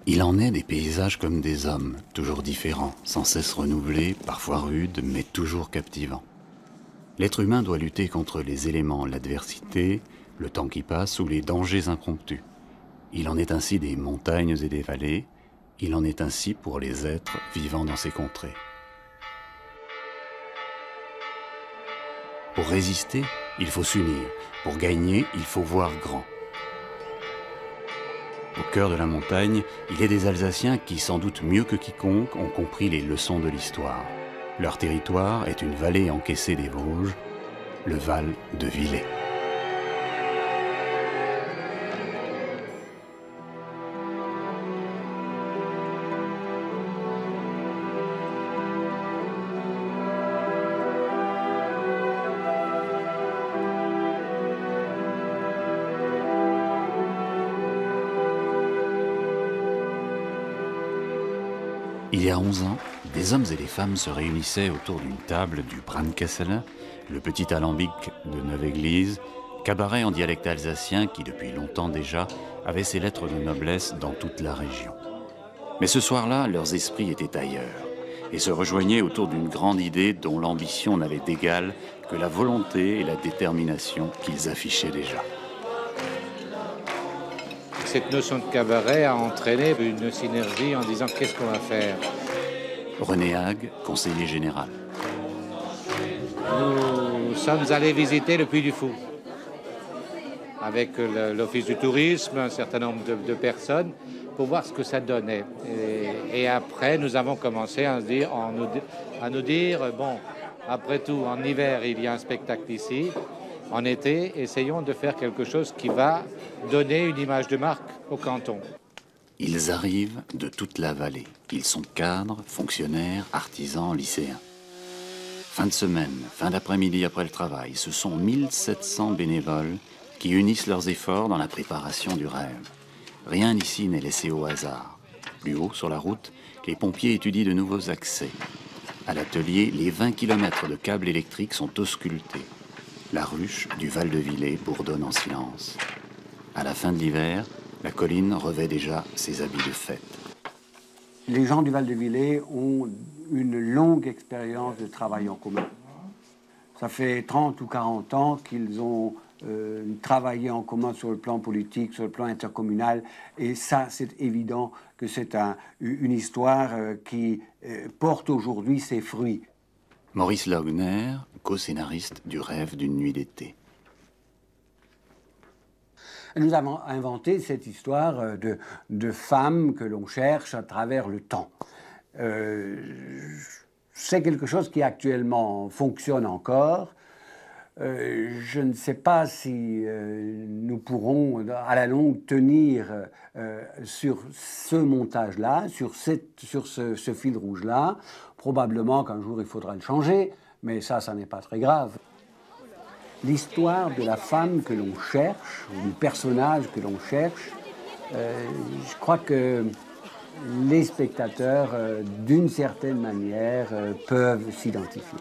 Il en est des paysages comme des hommes, toujours différents, sans cesse renouvelés, parfois rudes, mais toujours captivants. L'être humain doit lutter contre les éléments, l'adversité, le temps qui passe ou les dangers impromptus. Il en est ainsi des montagnes et des vallées, il en est ainsi pour les êtres vivant dans ces contrées. Pour résister, il faut s'unir. Pour gagner, il faut voir grand. Au cœur de la montagne, il y a des Alsaciens qui, sans doute mieux que quiconque, ont compris les leçons de l'histoire. Leur territoire est une vallée encaissée des Vosges, le Val de Villers. Il y a 11 ans, des hommes et des femmes se réunissaient autour d'une table du Brandkessel, le petit alambic de Neuve-Église, cabaret en dialecte alsacien qui, depuis longtemps déjà, avait ses lettres de noblesse dans toute la région. Mais ce soir-là, leurs esprits étaient ailleurs et se rejoignaient autour d'une grande idée dont l'ambition n'avait d'égal que la volonté et la détermination qu'ils affichaient déjà. Cette notion de cabaret a entraîné une synergie en disant qu'est-ce qu'on va faire. René Hague, conseiller général. Nous sommes allés visiter le Puy du Fou avec l'Office du tourisme, un certain nombre de personnes pour voir ce que ça donnait. Et après, nous avons commencé à nous dire, bon, après tout, en hiver, il y a un spectacle ici. En été, essayons de faire quelque chose qui va donner une image de marque au canton. Ils arrivent de toute la vallée. Ils sont cadres, fonctionnaires, artisans, lycéens. Fin de semaine, fin d'après-midi après le travail, ce sont 1700 bénévoles qui unissent leurs efforts dans la préparation du rêve. Rien ici n'est laissé au hasard. Plus haut, sur la route, les pompiers étudient de nouveaux accès. À l'atelier, les 20 km de câbles électriques sont auscultés. La ruche du Val de Villers bourdonne en silence. À la fin de l'hiver, la colline revêt déjà ses habits de fête. Les gens du Val de Villers ont une longue expérience de travail en commun. Ça fait 30 ou 40 ans qu'ils ont travaillé en commun sur le plan politique, sur le plan intercommunal. Et ça, c'est évident que c'est une histoire qui porte aujourd'hui ses fruits. Maurice Laugner, co-scénariste du Rêve d'une nuit d'été. Nous avons inventé cette histoire de femmes que l'on cherche à travers le temps. C'est quelque chose qui actuellement fonctionne encore. Je ne sais pas si nous pourrons à la longue tenir sur ce montage-là, sur ce fil rouge-là. Probablement qu'un jour il faudra le changer, mais ça n'est pas très grave. L'histoire de la femme que l'on cherche, ou du personnage que l'on cherche, je crois que les spectateurs, d'une certaine manière, peuvent s'identifier.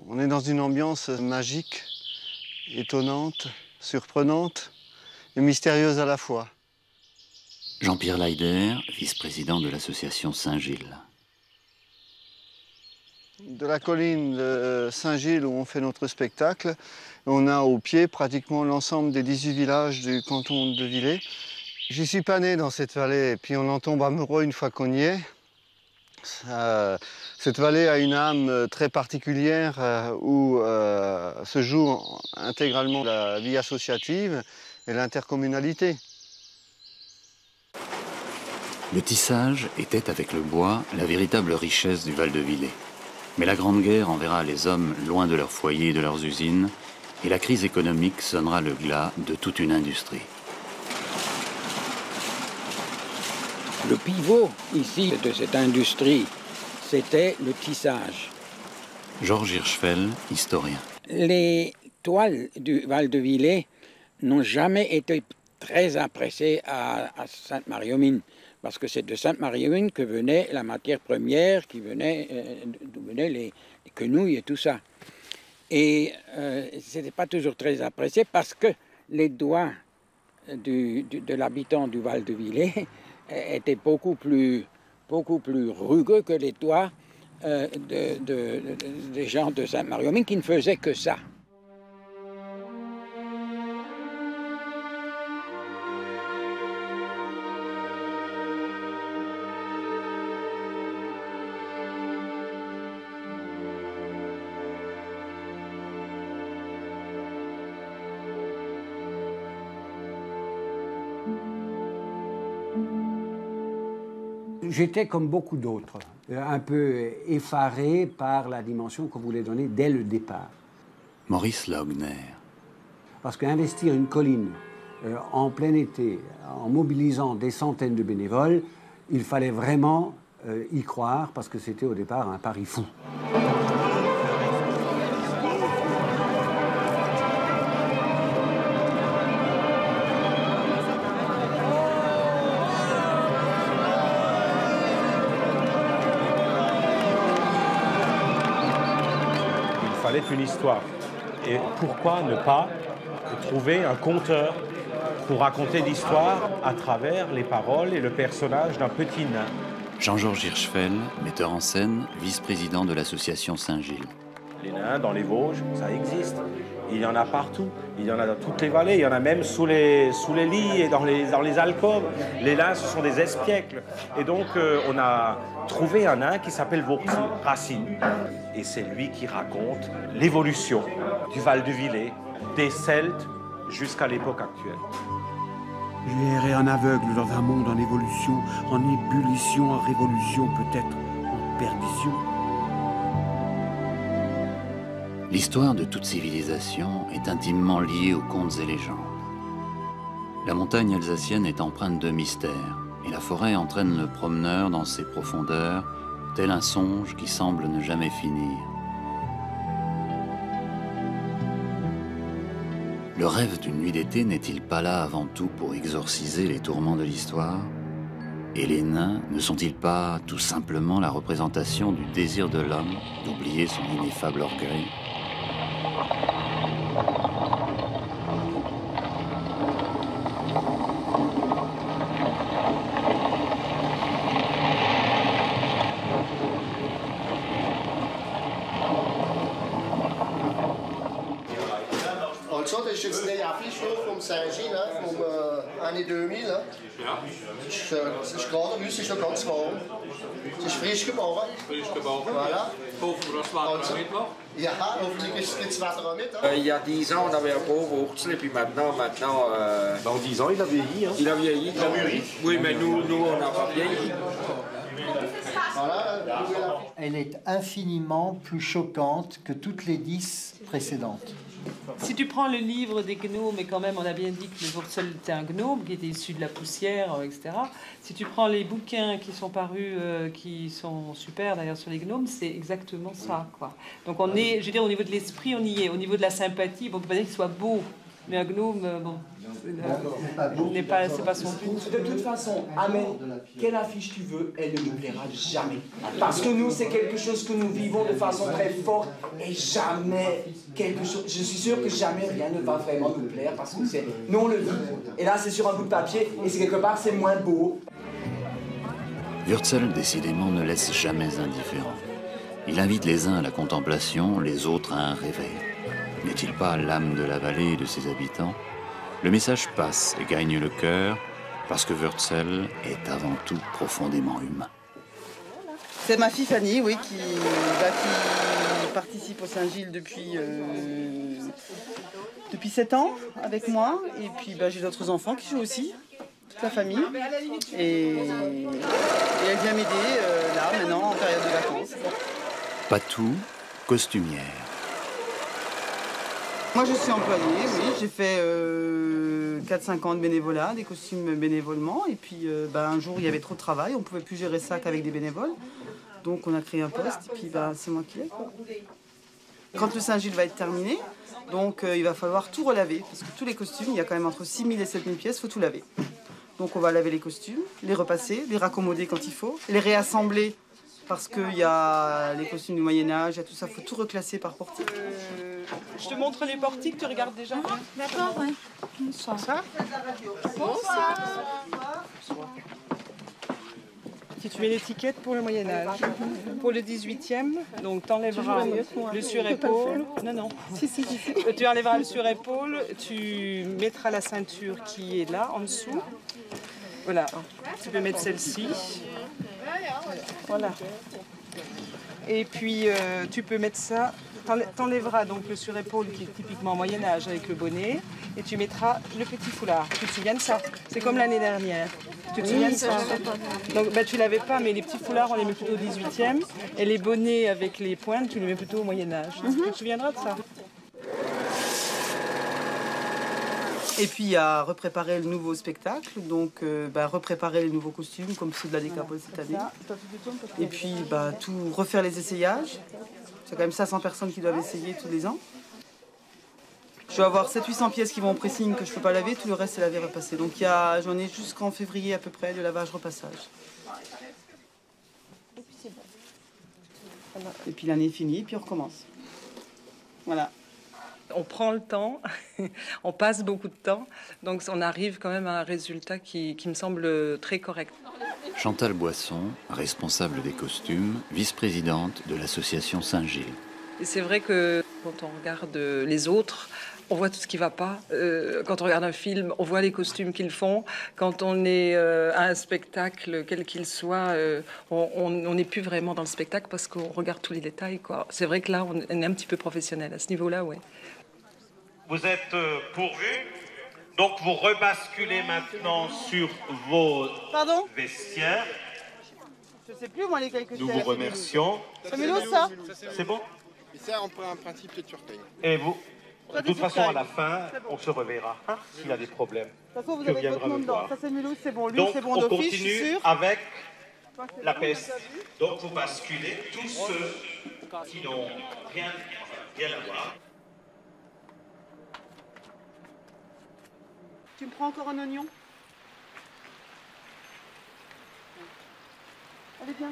On est dans une ambiance magique, étonnante, surprenante et mystérieuse à la fois. Jean-Pierre Leider, vice-président de l'association Saint-Gilles. De la colline de Saint-Gilles où on fait notre spectacle, on a au pied pratiquement l'ensemble des 18 villages du canton de Villers. J'y suis pas né dans cette vallée et puis on en tombe amoureux une fois qu'on y est. Cette vallée a une âme très particulière où se joue intégralement la vie associative et l'intercommunalité. Le tissage était, avec le bois, la véritable richesse du Val-de-Villers. Mais la Grande Guerre enverra les hommes loin de leur foyer et de leurs usines, et la crise économique sonnera le glas de toute une industrie. Le pivot ici de cette industrie, c'était le tissage. Georges Hirschfeld, historien. Les toiles du Val-de-Villers n'ont jamais été très appréciées à Sainte-Marie-aux-Mines, parce que c'est de Sainte-Marie-aux-Mines que venait la matière première, d'où venaient les quenouilles et tout ça. Et ce n'était pas toujours très apprécié parce que les doigts de l'habitant du Val-de-Villers étaient beaucoup plus rugueux que les doigts des gens de Sainte-Marie-aux-Mines qui ne faisaient que ça. J'étais comme beaucoup d'autres, un peu effaré par la dimension qu'on voulait donner dès le départ. Maurice Logner. Parce qu'investir une colline en plein été, en mobilisant des centaines de bénévoles, il fallait vraiment y croire, parce que c'était au départ un pari fou. Il fallait une histoire. Et pourquoi ne pas trouver un conteur pour raconter l'histoire à travers les paroles et le personnage d'un petit nain? Jean-Georges Hirschfeld, metteur en scène, vice-président de l'association Saint-Gilles. Les nains dans les Vosges, ça existe. Il y en a partout. Il y en a dans toutes les vallées. Il y en a même sous les lits et dans les alcôves. Les nains, ce sont des espiècles. Et donc, on a trouvé un nain qui s'appelle Racine. Et c'est lui qui raconte l'évolution du Val-de-Villers, des Celtes jusqu'à l'époque actuelle. J'ai erré en aveugle dans un monde en évolution, en ébullition, en révolution, peut-être en perdition. L'histoire de toute civilisation est intimement liée aux contes et légendes. La montagne alsacienne est empreinte de mystère, et la forêt entraîne le promeneur dans ses profondeurs, tel un songe qui semble ne jamais finir. Le rêve d'une nuit d'été n'est-il pas là avant tout pour exorciser les tourments de l'histoire? Et les nains ne sont-ils pas tout simplement la représentation du désir de l'homme d'oublier son ineffable orgueil? Also, das ist jetzt eine Affiche vom Saint-Gilles, vom Anne 2000. Das ist gerade bei uns, ist noch ganz warm. Es ist frisch geboren. Frisch geboren. Voilà. Hoffen wir, dass das Wetter auch mitmacht. Ja, hoffentlich gibt das Wetter auch mit. Il y a 10 ans, on avait un beau wurzel, et puis maintenant Dans 10 ans, il a vieilli. Hein. il a vieilli. Il a mûri. Oui, mais nous on n'a pas vieilli. Elle est infiniment plus choquante que toutes les 10 précédentes. Si tu prends le livre des gnomes, et quand même on a bien dit que le Wurzel était un gnome qui était issu de la poussière, etc. Si tu prends les bouquins qui sont parus, qui sont super d'ailleurs sur les gnomes, c'est exactement ça, quoi. Donc on est, je veux dire, au niveau de l'esprit, on y est. Au niveau de la sympathie, bon, on ne peut pas dire qu'il soit beau, Mais un gnome, bon, c'est pas son but. De toute façon, amène quelle affiche tu veux, elle ne nous plaira jamais. Parce que nous, c'est quelque chose que nous vivons de façon très forte et jamais quelque chose. Je suis sûr que jamais rien ne va vraiment nous plaire parce que nous on le vit. Et là, c'est sur un bout de papier et c'est quelque part, c'est moins beau. Wurtzel, décidément, ne laisse jamais indifférent. Il invite les uns à la contemplation, les autres à un réveil. N'est-il pas l'âme de la vallée et de ses habitants? Le message passe et gagne le cœur parce que Wurtzel est avant tout profondément humain. C'est ma fille Fanny, oui, qui participe au Saint-Gilles depuis 7 ans avec moi. Et puis j'ai d'autres enfants qui jouent aussi, toute la famille. Et elle vient m'aider là, maintenant, en période de vacances. Patou, costumière. Moi je suis employée, oui, j'ai fait 4-5 ans de bénévolat, des costumes bénévolement, et puis un jour il y avait trop de travail, on ne pouvait plus gérer ça qu'avec des bénévoles, donc on a créé un poste, et puis c'est moi qui l'ai. Quand le Saint-Gilles va être terminé, donc il va falloir tout relaver, parce que tous les costumes, il y a quand même entre 6 000 et 7 000 pièces, il faut tout laver. Donc on va laver les costumes, les repasser, les raccommoder quand il faut, les réassembler, parce qu'il y a les costumes du Moyen-Âge, il y a tout ça, il faut tout reclasser par portique. Je te montre les portiques, tu regardes déjà. D'accord, oui. Bonsoir. Si tu mets l'étiquette pour le Moyen-Âge, pour le 18e, donc tu enlèveras le surépaule. Non. Tu enlèveras le surépaule, tu mettras la ceinture qui est là, en dessous. Voilà. Tu peux mettre celle-ci. Voilà. Et puis tu peux mettre ça. T'enlèveras donc le surépaule qui est typiquement Moyen-Âge avec le bonnet et tu mettras le petit foulard. Tu te souviens de ça? C'est comme l'année dernière. Tu te souviens de ça? Donc tu l'avais pas, mais les petits foulards on les met plutôt au 18e et les bonnets avec les pointes tu les mets plutôt au Moyen-Âge. Tu te souviendras de ça? Et puis il y a repréparer le nouveau spectacle, donc repréparer les nouveaux costumes comme ceux de la Décapole cette année. Et puis tout refaire les essayages. C'est quand même 500 personnes qui doivent essayer tous les ans. Je vais avoir 700-800 pièces qui vont en pressing que je ne peux pas laver, tout le reste c'est lavé repassé. Donc j'en ai jusqu'en février à peu près de lavage-repassage. Et puis l'année est finie, puis on recommence. Voilà. On prend le temps, on passe beaucoup de temps, donc on arrive quand même à un résultat qui me semble très correct. Chantal Boisson, responsable des costumes, vice-présidente de l'association Saint-Gilles. Et c'est vrai que quand on regarde les autres, on voit tout ce qui ne va pas. Quand on regarde un film, on voit les costumes qu'ils font. Quand on est à un spectacle, quel qu'il soit, on n'est plus vraiment dans le spectacle parce qu'on regarde tous les détails, quoi. C'est vrai que là, on est un petit peu professionnel à ce niveau-là, oui. Vous êtes pourvus, donc vous rebasculez maintenant sur vos vestiaires. Je ne sais plus, moi, lesquels que Nous vous remercions. C'est Mélo, ça? C'est bon? Ça, on prend un principe de turquie. Et vous, de toute façon, à la fin, on se reverra s'il y a des problèmes. De toute façon, vous avez votre nom dedans. Ça, c'est Mulhouse, c'est bon. Lui, c'est bon donc, on d'office, je suis continue sûre. avec la peste. Donc, vous basculez tous ceux qui n'ont rien à voir. Tu me prends encore un oignon? Allez, bien,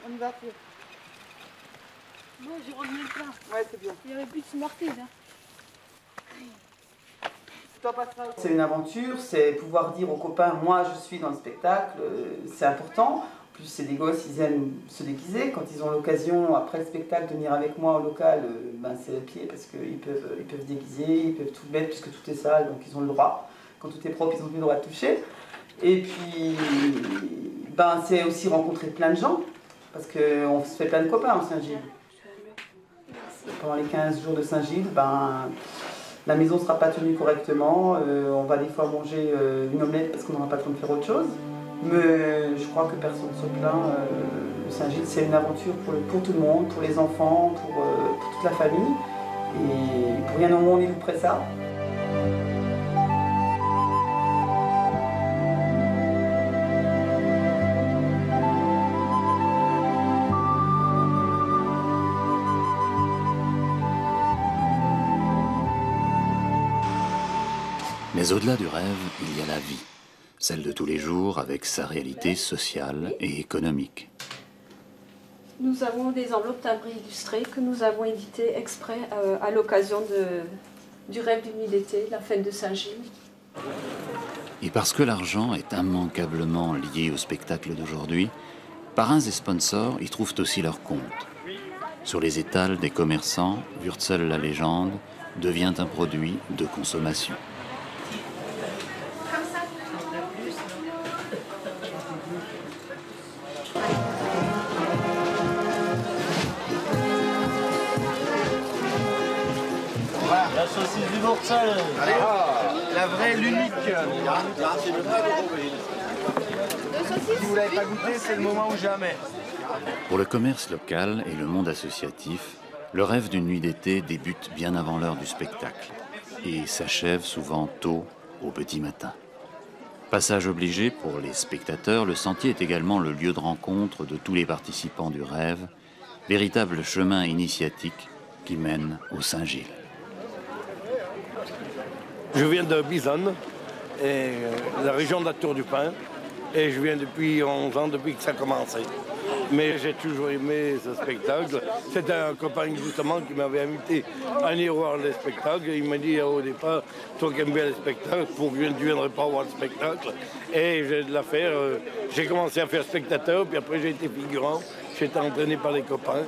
on y va. Bon, j'ai remis le plat. Ouais, c'est bien. Il y avait plus de mortier, là. C'est une aventure, c'est pouvoir dire aux copains, moi je suis dans le spectacle, c'est important. En plus, c'est des gosses, ils aiment se déguiser. Quand ils ont l'occasion, après le spectacle, de venir avec moi au local, c'est le pied parce qu'ils peuvent déguiser, ils peuvent tout mettre puisque tout est sale, donc ils ont le droit. Quand tout est propre, ils ont plus le droit de toucher. Et puis, c'est aussi rencontrer plein de gens, parce qu'on se fait plein de copains en Saint-Gilles. Pendant les 15 jours de Saint-Gilles, la maison ne sera pas tenue correctement. On va des fois manger une omelette parce qu'on n'aura pas le temps de faire autre chose. Mais je crois que personne ne se plaint. Le Saint-Gilles, c'est une aventure pour tout le monde, pour les enfants, pour toute la famille. Et pour rien au monde, il vous prête ça. Mais au-delà du rêve, il y a la vie, celle de tous les jours avec sa réalité sociale et économique. Nous avons des enveloppes timbrées illustrées que nous avons éditées exprès à l'occasion du rêve d'une nuit d'été, la fête de Saint-Gilles. Et parce que l'argent est immanquablement lié au spectacle d'aujourd'hui, parrains et sponsors y trouvent aussi leur compte. Sur les étals des commerçants, Wurzel la légende devient un produit de consommation. La saucisse du Wurzel. Allez, la vraie, l'unique. Si vous l'avez pas goûté, c'est le moment ou jamais. Pour le commerce local et le monde associatif, le rêve d'une nuit d'été débute bien avant l'heure du spectacle et s'achève souvent tôt au petit matin. Passage obligé pour les spectateurs, le sentier est également le lieu de rencontre de tous les participants du rêve, véritable chemin initiatique qui mène au Saint-Gilles. Je viens de Bisonne, la région de la Tour du Pin, et je viens depuis 11 ans, depuis que ça a commencé. Mais j'ai toujours aimé ce spectacle. C'était un copain justement qui m'avait invité à aller voir le spectacle. Il m'a dit au départ, toi qui aimes bien le spectacle, pourquoi tu ne viendrais pas voir le spectacle? Et j'ai de la faire. J'ai commencé à faire spectateur, puis après j'ai été figurant. J'ai été entraîné par les copains.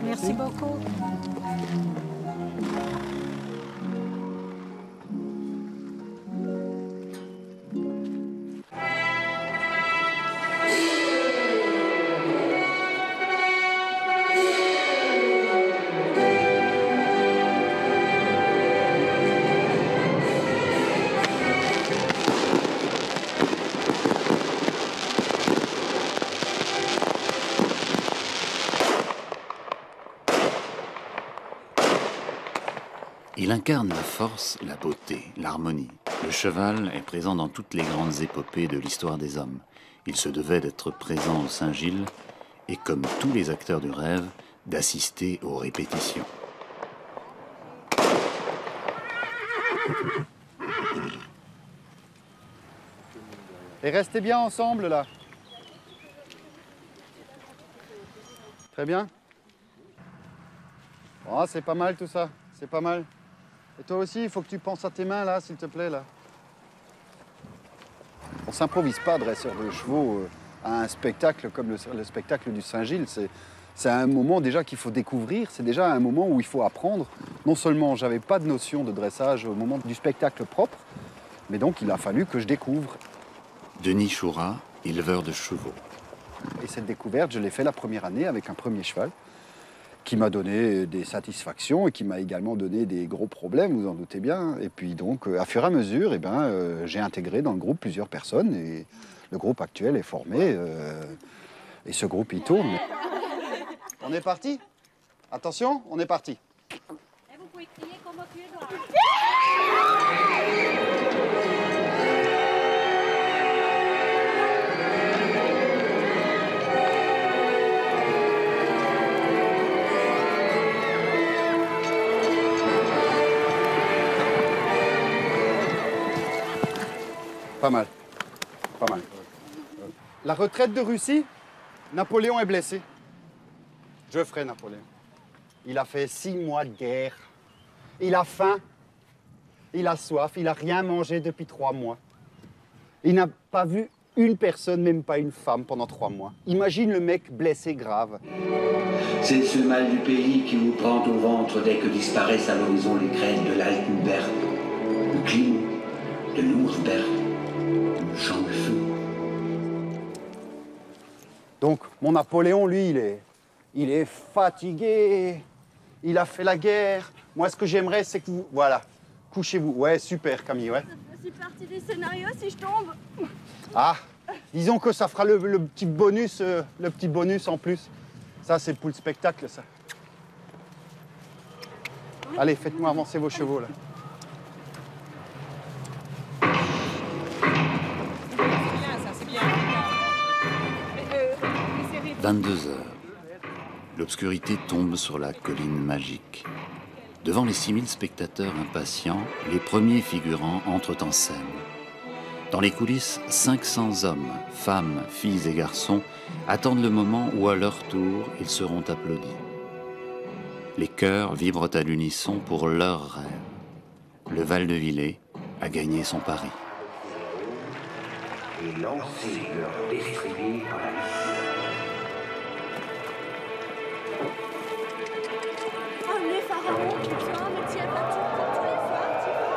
Merci beaucoup. Il incarne la force, la beauté, l'harmonie. Le cheval est présent dans toutes les grandes épopées de l'histoire des hommes. Il se devait d'être présent au Saint-Gilles et, comme tous les acteurs du rêve, d'assister aux répétitions. Et restez bien ensemble là. Très bien. Oh, c'est pas mal tout ça, c'est pas mal. Et toi aussi, il faut que tu penses à tes mains là, s'il te plaît là. On s'improvise pas dresseur de chevaux à un spectacle comme le spectacle du Saint-Gilles. C'est un moment déjà qu'il faut découvrir, c'est déjà un moment où il faut apprendre. Non seulement j'avais pas de notion de dressage au moment du spectacle propre, mais donc il a fallu que je découvre. Denis Choura, éleveur de chevaux. Et cette découverte, je l'ai fait la première année avec un premier cheval qui m'a donné des satisfactions et qui m'a également donné des gros problèmes, vous en doutez bien. Et puis donc, à fur et à mesure, j'ai intégré dans le groupe plusieurs personnes et le groupe actuel est formé et ce groupe il tourne. On est parti? Attention, on est parti. Et vous pouvez crier comme tu es droit. Pas mal, pas mal. La retraite de Russie, Napoléon est blessé. Je ferai Napoléon. Il a fait 6 mois de guerre. Il a faim, il a soif, il n'a rien mangé depuis 3 mois. Il n'a pas vu une personne, même pas une femme, pendant 3 mois. Imagine le mec blessé grave. C'est ce mal du pays qui vous prend au ventre dès que disparaissent à l'horizon les crêtes de l'Altenberg, de Klim, de Noursberg, le champ de feu. Donc, mon Napoléon, lui, il est fatigué. Il a fait la guerre. Moi, ce que j'aimerais, c'est que vous... Voilà, couchez-vous. Ouais, super, Camille, ouais. Je suis partie du scénario si je tombe. Ah, disons que ça fera le petit bonus en plus. Ça, c'est pour le spectacle, ça. Oui, Allez, faites-moi avancer vos chevaux, là. 22 heures. L'obscurité tombe sur la colline magique. Devant les 6000 spectateurs impatients, les premiers figurants entrent en scène. Dans les coulisses, 500 hommes, femmes, filles et garçons attendent le moment où, à leur tour, ils seront applaudis. Les chœurs vibrent à l'unisson pour leur rêve. Le Val-de-Villers a gagné son pari. Et lancer leur destrier dans la liste. Oh, les pharaons, putain, mais tiens pas tout pour tous les fois, tu vois.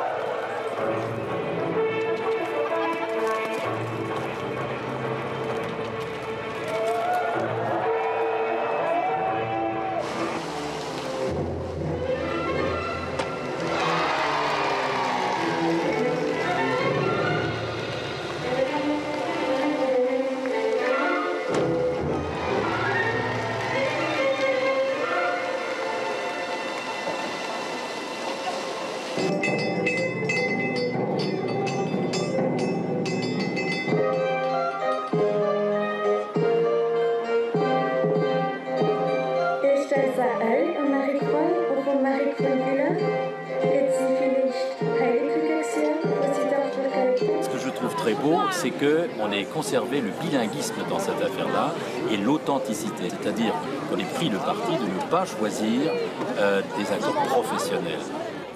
Ce que je trouve très beau, c'est qu'on ait conservé le bilinguisme dans cette affaire-là et l'authenticité. C'est-à-dire qu'on ait pris le parti de ne pas choisir des acteurs professionnels.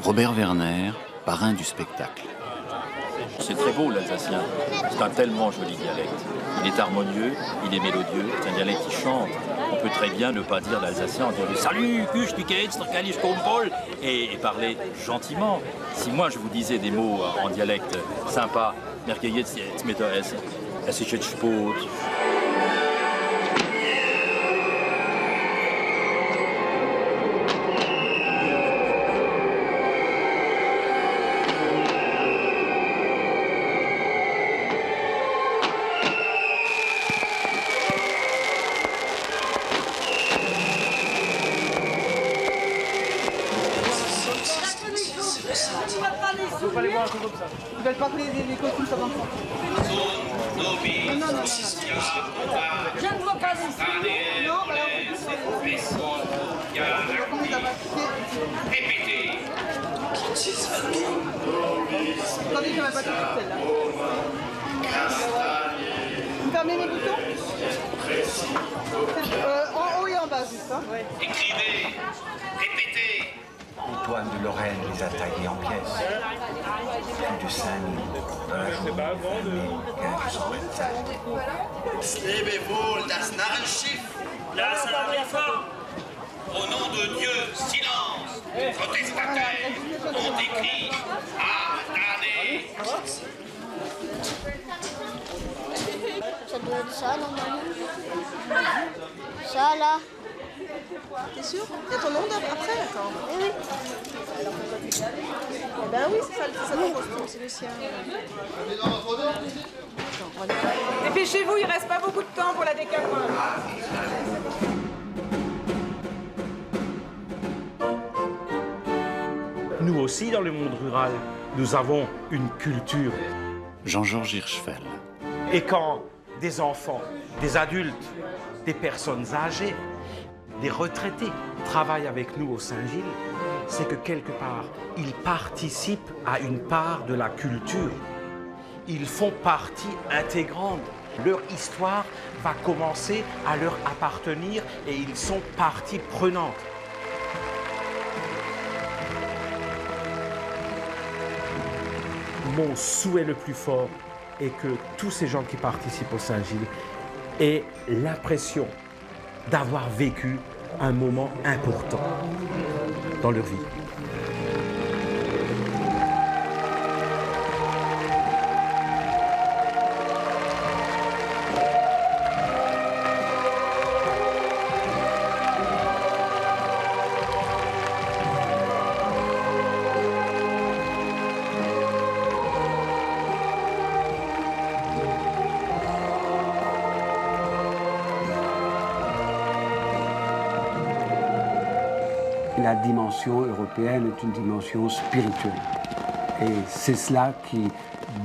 Robert Werner, parrain du spectacle. C'est très beau l'alsacien, c'est un tellement joli dialecte. Il est harmonieux, il est mélodieux, c'est un dialecte qui chante. On peut très bien ne pas dire l'alsacien en disant « Salut, kuch, tiketz, trkalish, kompol » et parler gentiment. Si moi je vous disais des mots en dialecte sympa, « Merkeyetz, tmeteres, esichet spot » Vous n'avez pas pris les costumes comme ça. Non. Je ne vois pas ici. Non, répétez. Attendez, je ne vais pas toucher celle-là. Vous fermez les boutons en haut et en bas, juste. Hein. Écrivez, répétez. Antoine de Lorraine les a taillés en pièces. Plus de 5000 dans la journée. 1500 Levez-vous, das Narrenschiff. Das Narrenfort. Au nom de Dieu, silence. Les protestataires ont écrit Adane. Ça doit être ça, normalement. Ça, là. T'es sûr? Il y a ton nom après? Attends. Oui. Eh ben oui, c'est ça ton costume, c'est le sien. Dépêchez-vous, il reste pas beaucoup de temps pour la décapage. Nous aussi, dans le monde rural, nous avons une culture. Jean-Georges Hirschfeld. Et quand des enfants, des adultes, des personnes âgées, des retraités travaillent avec nous au Saint-Gilles, c'est que quelque part, ils participent à une part de la culture. Ils font partie intégrante. Leur histoire va commencer à leur appartenir et ils sont partie prenante. Mon souhait le plus fort est que tous ces gens qui participent au Saint-Gilles aient l'impression d'avoir vécu un moment important dans leur vie. La dimension européenne est une dimension spirituelle. Et c'est cela qui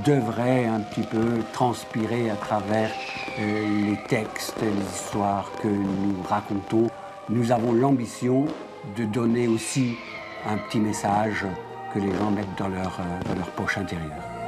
devrait un petit peu transpirer à travers les textes, les histoires que nous racontons. Nous avons l'ambition de donner aussi un petit message que les gens mettent dans leur poche intérieure.